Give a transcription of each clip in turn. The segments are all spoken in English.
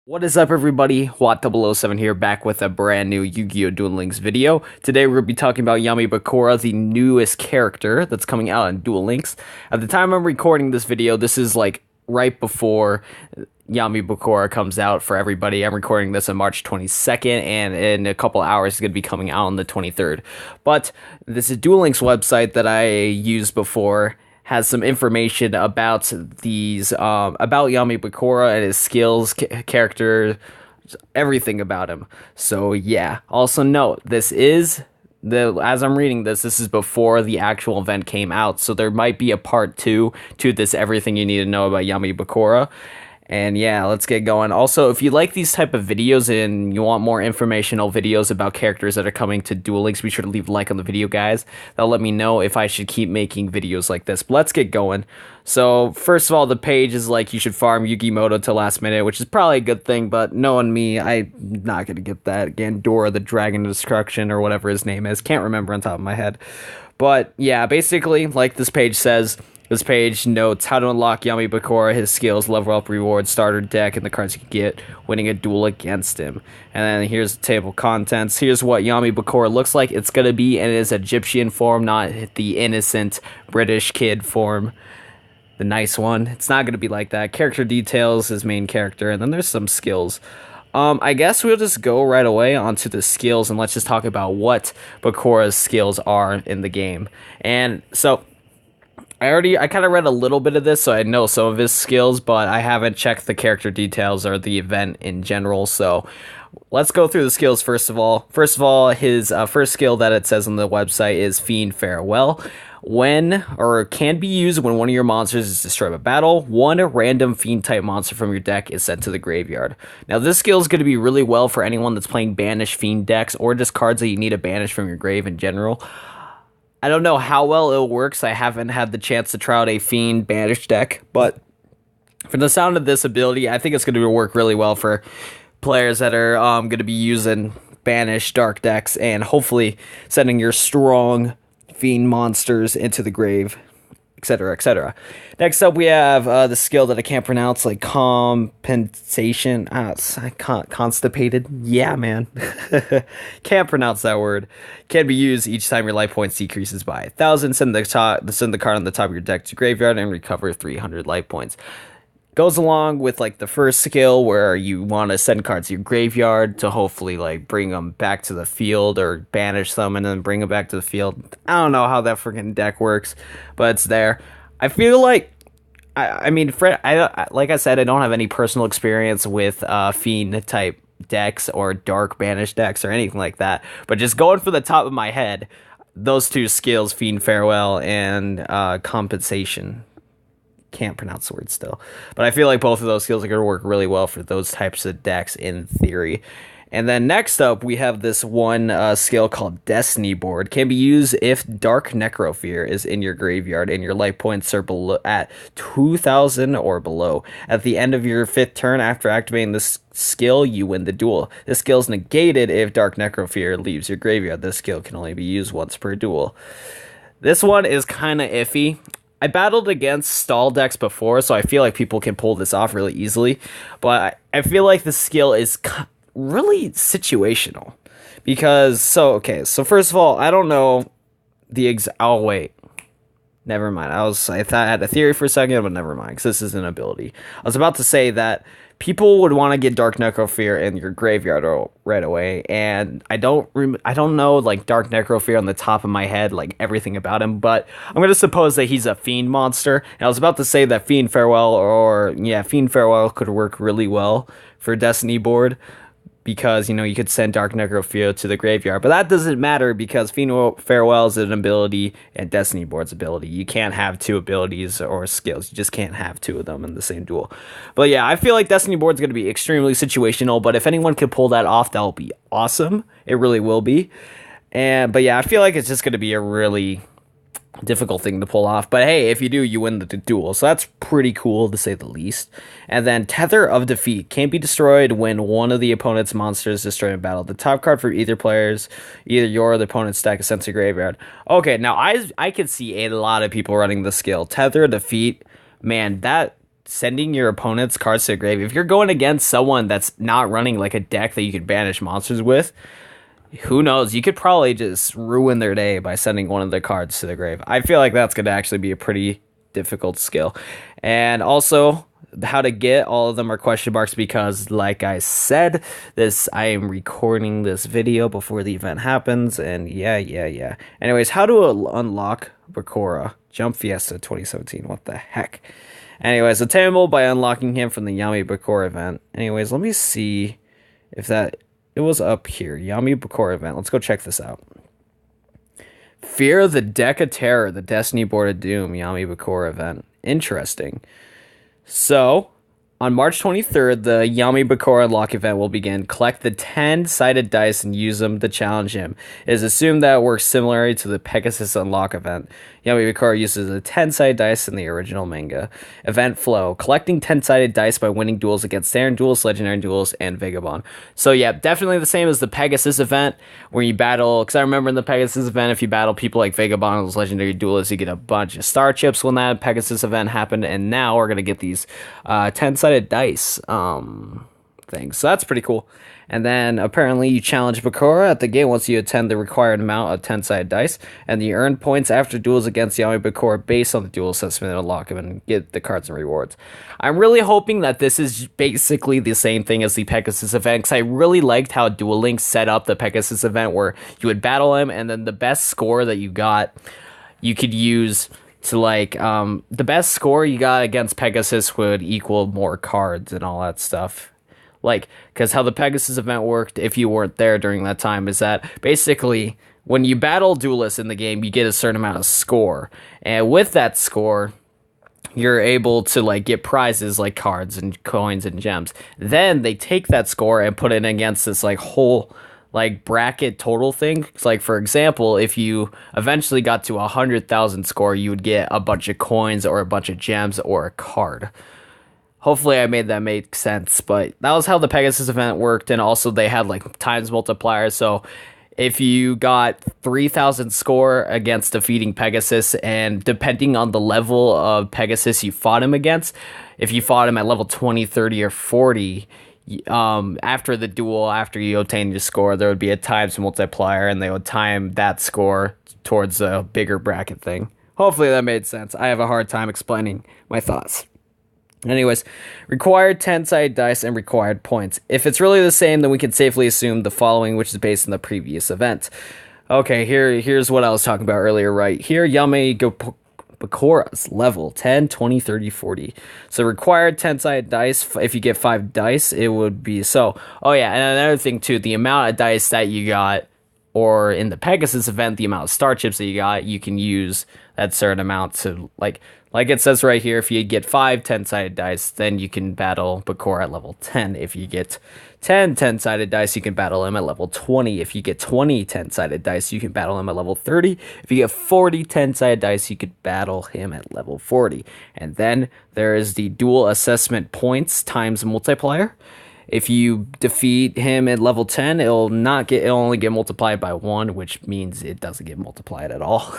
What is up, everybody? Watt007 here, back with a brand new Yu-Gi-Oh! Duel Links video. Today we're going to be talking about Yami Bakura, the newest character that's coming out in Duel Links. At the time I'm recording this video, this is like right before Yami Bakura comes out for everybody. I'm recording this on March 22nd, and in a couple hours it's going to be coming out on the 23rd. But this is Duel Links website that I used before. Has some information about these, about Yami Bakura and his skills, character, everything about him. So yeah. Also note, as I'm reading this is before the actual event came out, so there might be a part 2 to this everything you need to know about Yami Bakura. And yeah, let's get going. Also, if you like these type of videos and you want more informational videos about characters that are coming to Duel Links, be sure to leave a like on the video, guys. That'll let me know if I should keep making videos like this. But let's get going. So, first of all, the page is like you should farm Yu-Gi-Moto till last minute, which is probably a good thing, but knowing me, I'm not going to get that. Gandora, the Dragon of Destruction, or whatever his name is. Can't remember on top of my head. But yeah, basically, like this page says, this page notes how to unlock Yami Bakura, his skills, level up rewards, starter deck, and the cards you can get winning a duel against him. And then here's the table of contents. Here's what Yami Bakura looks like. It's going to be in his Egyptian form, not the innocent British kid form. The nice one. It's not going to be like that. Character details, his main character, and then there's some skills. I guess we'll just go right away onto the skills, and let's just talk about what Bakura's skills are in the game. And so I kind of read a little bit of this, so I know some of his skills, but I haven't checked the character details or the event in general, so let's go through the skills first of all. First of all, his first skill that it says on the website is Fiend Farewell. When, or can be used when one of your monsters is destroyed by battle, one random Fiend-type monster from your deck is sent to the graveyard. Now, this skill is going to be really well for anyone that's playing Banish Fiend decks, or just cards that you need to banish from your grave in general. I don't know how well it works. I haven't had the chance to try out a Fiend Banish deck, but from the sound of this ability, I think it's going to work really well for players that are going to be using Banish Dark decks and hopefully sending your strong Fiend monsters into the grave, etc., etc. Next up, we have the skill that I can't pronounce, like compensation. Constipated. Yeah, man. Can't pronounce that word. Can be used each time your life points decreases by 1,000. Send the card on the top of your deck to graveyard and recover 300 life points. Goes along with like the first skill where you want to send cards to your graveyard to hopefully like bring them back to the field or banish them and then bring them back to the field. I don't know how that freaking deck works, but it's there. I feel like like I said, I don't have any personal experience with Fiend type decks or dark banish decks or anything like that, but just going for the top of my head, those two skills, Fiend Farewell and compensation. Can't pronounce the word still, but I feel like both of those skills are going to work really well for those types of decks in theory. And then next up, we have this one skill called Destiny Board. Can be used if Dark Necrofear is in your graveyard and your life points are below at 2,000 or below. At the end of your 5th turn after activating this skill, you win the duel. This skill is negated if Dark Necrofear leaves your graveyard. This skill can only be used once per duel. This one is kind of iffy. I battled against stall decks before, so I feel like people can pull this off really easily. But I feel like the skill is really situational. Because, so first of all, I don't know oh, wait. Never mind. I thought I had a theory for a second, but never mind, because this is an ability. I was about to say that people would want to get Dark Necrofear in your graveyard right away, and I don't know like Dark Necrofear on the top of my head, like everything about him, but I'm going to suppose that he's a Fiend monster, and I was about to say that Fiend Farewell Fiend Farewell could work really well for Destiny Board, because, you know, you could send Dark Necrofear to the graveyard. But that doesn't matter because Fiend Farewell is an ability and Destiny Board's ability. You can't have two abilities or skills. You just can't have two of them in the same duel. But yeah, I feel like Destiny Board's going to be extremely situational. But if anyone can pull that off, that'll be awesome. It really will be. But yeah, I feel like it's just going to be a really difficult thing to pull off, but hey, if you do, you win the duel, so that's pretty cool to say the least. And then Tether of Defeat can't be destroyed when one of the opponent's monsters is destroyed in battle. The top card for either your or the opponent's deck is sent to graveyard. Okay, now I could see a lot of people running the skill Tether of Defeat. Man, that sending your opponent's cards to the grave. If you're going against someone that's not running like a deck that you could banish monsters with, who knows? You could probably just ruin their day by sending one of their cards to the grave. I feel like that's going to actually be a pretty difficult skill. And also, how to get all of them are question marks because, like I said, I am recording this video before the event happens, and yeah. Anyways, how to unlock Bakura Jump Fiesta 2017? What the heck? Anyways, attainable by unlocking him from the Yami Bakura event. Anyways, let me see if it was up here. Yami Bakura event. Let's go check this out. Fear the Deck of Terror, the Destiny Board of Doom, Yami Bakura event. Interesting. So, on March 23rd, the Yami Bakura Unlock event will begin. Collect the 10-sided dice and use them to challenge him. It is assumed that it works similarly to the Pegasus Unlock event. Yami Bakura uses a 10-sided dice in the original manga. Event flow. Collecting 10-sided dice by winning duels against standard duels, legendary duels, and Vagabond. So yeah, definitely the same as the Pegasus event, where you battle, because I remember in the Pegasus event, if you battle people like Vagabond and those legendary duelists, you get a bunch of star chips when that Pegasus event happened, and now we're going to get these 10-sided dice things. So that's pretty cool. And then apparently you challenge Bakura at the game once you attend the required amount of 10-sided dice, and you earn points after duels against Yami Bakura based on the duel assessment and unlock them and get the cards and rewards. I'm really hoping that this is basically the same thing as the Pegasus event, because I really liked how Duel Links set up the Pegasus event where you would battle him, and then the best score that you got, you could use to the best score you got against Pegasus would equal more cards and all that stuff. Because how the Pegasus event worked, if you weren't there during that time, is that basically when you battle duelists in the game, you get a certain amount of score. And with that score, you're able to get prizes like cards and coins and gems. Then they take that score and put it against this whole bracket total thing. It's for example, if you eventually got to 100,000 score, you would get a bunch of coins or a bunch of gems or a card. Hopefully I made that make sense, but that was how the Pegasus event worked, and also they had times multipliers. So if you got 3,000 score against defeating Pegasus, and depending on the level of Pegasus you fought him against, if you fought him at level 20, 30, or 40, after the duel, after you obtained your score, there would be a times multiplier, and they would time that score towards a bigger bracket thing. Hopefully that made sense. I have a hard time explaining my thoughts. Anyways, required 10-sided dice and required points. If it's really the same, then we can safely assume the following, which is based on the previous event. Okay, here's what I was talking about earlier right here. Yami Bakura's level 10, 20, 30, 40. So required 10-sided dice, if you get 5 dice, it would be so. Oh yeah, and another thing too, the amount of dice that you got, or in the Pegasus event, the amount of star chips that you got, you can use that certain amount to, like it says right here, if you get 5 10-sided dice, then you can battle Bakura at level 10. If you get 10 10-sided dice, you can battle him at level 20. If you get 20 10-sided dice, you can battle him at level 30. If you get 40 10-sided dice, you could battle him at level 40. And then there is the dual assessment points times multiplier. If you defeat him at level 10, it'll only get multiplied by 1, which means it doesn't get multiplied at all.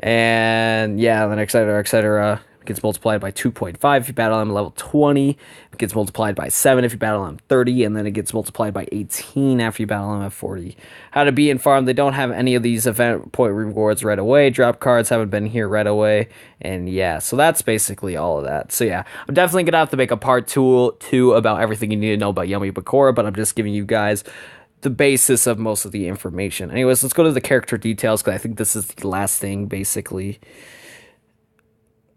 And yeah, then etc. It gets multiplied by 2.5 if you battle him at level 20. It gets multiplied by 7 if you battle him at 30, and then it gets multiplied by 18 after you battle him at 40. How to be in farm, they don't have any of these event point rewards right away. Drop cards haven't been here right away. And yeah, so that's basically all of that. So yeah, I'm definitely going to have to make a part 2 about everything you need to know about Yami Bakura, but I'm just giving you guys the basis of most of the information. Anyways, let's go to the character details, because I think this is the last thing, basically.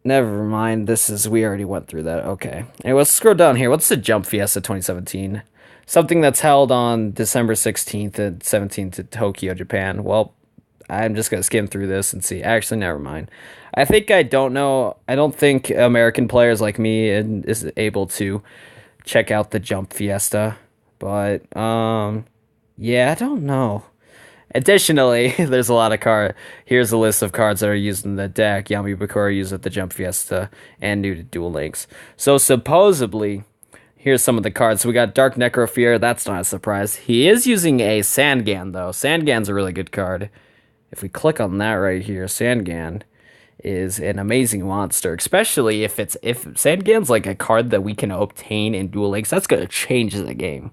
Never mind, we already went through that. Okay. Anyway, let's scroll down here. What's the Jump Fiesta 2017? Something that's held on December 16th and 17th in Tokyo, Japan. Well, I'm just going to skim through this and see. Actually, never mind. I don't think American players like me is able to check out the Jump Fiesta. But, yeah, I don't know. Additionally, there's a lot of cards. Here's a list of cards that are used in the deck. Yami Bakura used at the Jump Fiesta and new to Duel Links. So supposedly, here's some of the cards. So we got Dark Necrofear. That's not a surprise. He is using a Sandgan, though. Sandgan's a really good card. If we click on that right here, Sandgan, is an amazing monster, especially if Sandgan's like a card that we can obtain in Duel Links. That's gonna change the game.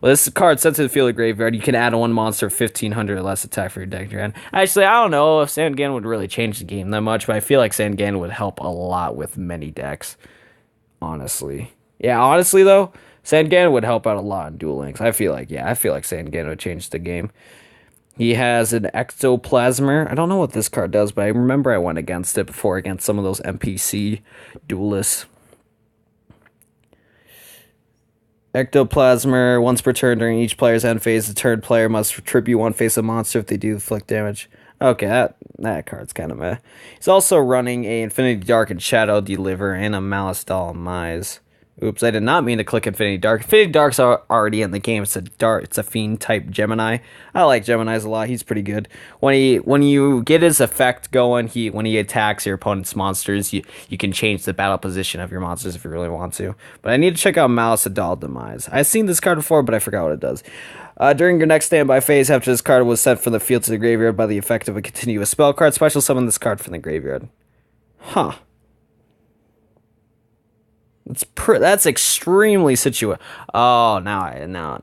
Well, this card sent to the field of graveyard. You can add one monster 1,500 or less attack for your deck. Actually, I don't know if Sandgan would really change the game that much, but I feel like Sandgan would help a lot with many decks. Honestly, yeah. Honestly, though, Sandgan would help out a lot in Duel Links. I feel like Sandgan would change the game. He has an Ectoplasmer. I don't know what this card does, but I remember I went against it before against some of those NPC duelists. Ectoplasmer, once per turn during each player's end phase, the turn player must tribute one face of monster if they do inflict damage. Okay, that card's kind of meh. He's also running a Infinity Dark and Shadow Deliver and a Malice Demise. Oops, I did not mean to click Infinity Dark. Infinity Dark's already in the game. It's a fiend type Gemini. I like Geminis a lot. He's pretty good. When you get his effect going, when he attacks your opponent's monsters, you can change the battle position of your monsters if you really want to. But I need to check out Malice Demise. I've seen this card before, but I forgot what it does. During your next standby phase, after this card was sent from the field to the graveyard by the effect of a continuous spell card, special summon this card from the graveyard. Huh. That's extremely Oh, now.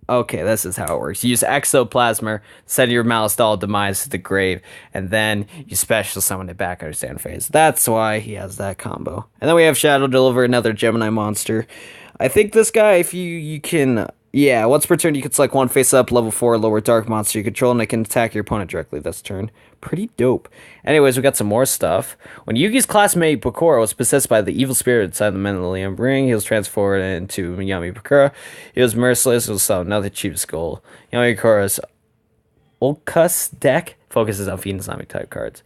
Okay, this is how it works. You use Ectoplasmer, send your Malice Demise to the grave, and then you special summon it back under stand phase. That's why he has that combo. And then we have Shadow Deliver, another Gemini monster. I think this guy, if you can... Yeah, once per turn, you can select one face-up, level 4, lower dark monster you control, and it can attack your opponent directly this turn. Pretty dope. Anyways, we got some more stuff. When Yugi's classmate Bakura was possessed by the evil spirit inside the Mendelium ring, he was transformed into Yami Bakura. He was merciless, it was another cheap skull. Yami Bakura's Ulcus deck focuses on Fiend Islamic type cards.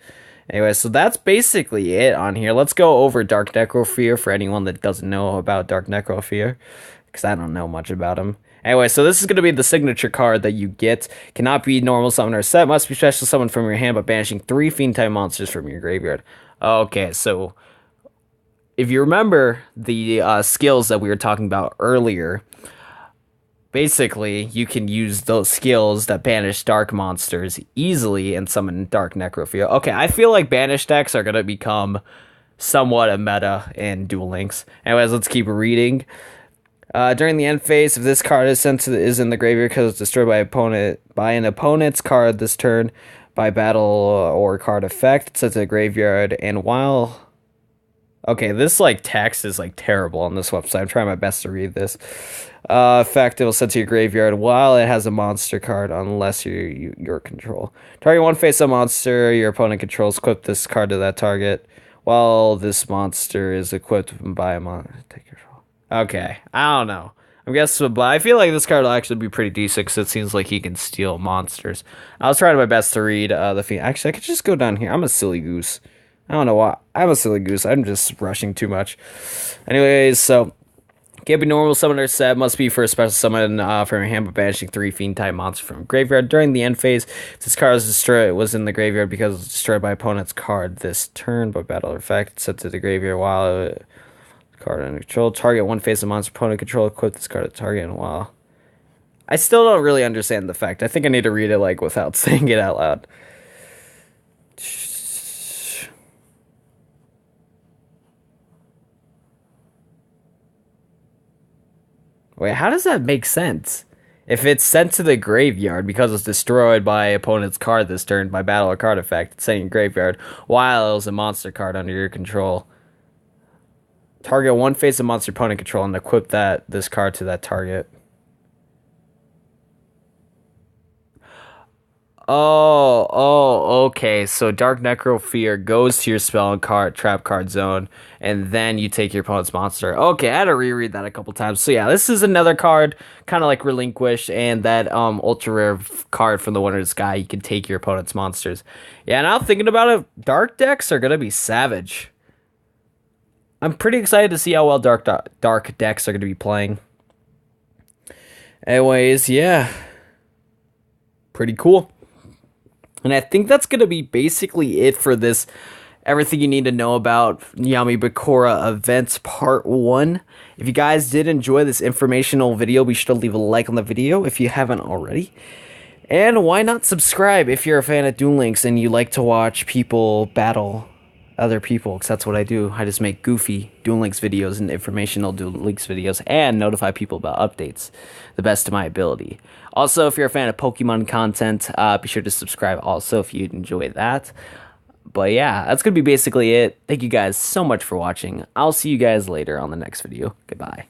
Anyway, so that's basically it on here. Let's go over Dark Necrofear for anyone that doesn't know about Dark Necrofear, because I don't know much about him. Anyway, so this is going to be the signature card that you get. Cannot be normal summon or set. Must be special summon from your hand by banishing 3 fiend-type monsters from your graveyard. Okay, so if you remember the skills that we were talking about earlier, basically you can use those skills that banish dark monsters easily and summon Dark Necrofear. Okay, I feel like banish decks are going to become somewhat a meta in Duel Links. Anyways, let's keep reading. During the end phase, if this card is in the graveyard because it's destroyed by an opponent's card this turn by battle or card effect, it's sent to the graveyard. And while this text is terrible on this website. I'm trying my best to read this. Effect, it will send to your graveyard while it has a monster card, unless your control. Target one face-up monster your opponent controls. Equip this card to that target while this monster is equipped by a monster. Take control. Okay, I don't know. I'm guessing, but I feel like this card will actually be pretty decent because it seems like he can steal monsters. I was trying my best to read the feed. Actually, I could just go down here. I'm a silly goose. I don't know why. I'm a silly goose. I'm just rushing too much. Anyways, so can't be normal summoner set. Must be for a special summon from your hand by banishing 3 fiend-type monsters from graveyard. During the end phase, if this card was in the graveyard because it was destroyed by opponent's card this turn by battle effect, sent to the graveyard while... card under control. Target one face of monster opponent control. Equip this card to target. And wow. I still don't really understand the effect. I think I need to read it without saying it out loud. Wait, how does that make sense? If it's sent to the graveyard because it's destroyed by opponent's card this turn by battle or card effect, it's sent in graveyard while it was a monster card under your control. Target one face of monster opponent control and equip this card to that target. Okay. So Dark Necrofear goes to your spell and trap card zone, and then you take your opponent's monster. Okay, I had to reread that a couple times. So yeah, this is another card, kind of like Relinquish, and that ultra rare card from the Wonder of the Sky. You can take your opponent's monsters. Yeah, now thinking about it, dark decks are gonna be savage. I'm pretty excited to see how well dark decks are going to be playing. Anyways, yeah. Pretty cool. And I think that's going to be basically it for this. Everything you need to know about Yami Bakura Event Part 1. If you guys did enjoy this informational video, be sure to leave a like on the video if you haven't already. And why not subscribe if you're a fan of Duel Links and you like to watch people battle other people, because that's what I do. I just make goofy Duel Links videos and informational Duel Links videos and notify people about updates the best of my ability. Also, if you're a fan of Pokemon content, be sure to subscribe also if you'd enjoy that. But yeah, that's going to be basically it. Thank you guys so much for watching. I'll see you guys later on the next video. Goodbye.